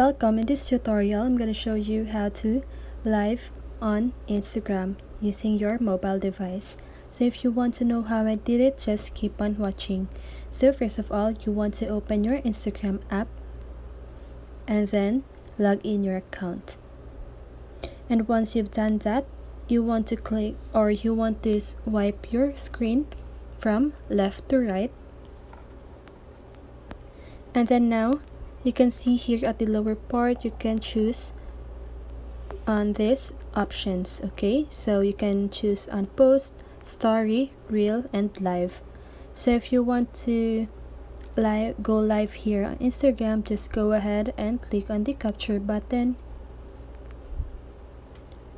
Welcome. In this tutorial, I'm going to show you how to live on Instagram using your mobile device. So if you want to know how I did it, just keep on watching. So first of all, you want to open your Instagram app and then log in your account. And once you've done that, you want to click or you want to swipe your screen from left to right. And then now you can see here at the lower part, you can choose on these options. Okay, so you can choose on post, story, reel, and live. So if you want to go live here on Instagram, just go ahead and click on the capture button.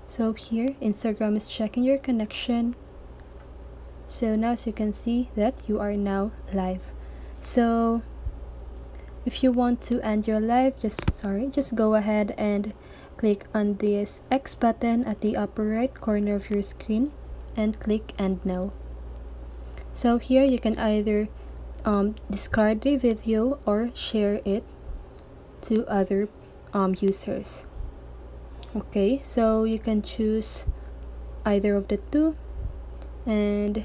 So here Instagram is checking your connection. So now as you can see that you are now live. So if you want to end your live, just go ahead and click on this X button at the upper right corner of your screen and click end now. So here you can either discard the video or share it to other users. Okay, so you can choose either of the two, and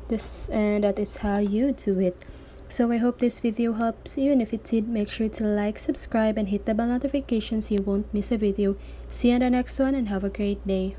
that is how you do it. So I hope this video helps you, and if it did, make sure to like, subscribe, and hit the bell notification so you won't miss a video. See you in the next one, and have a great day.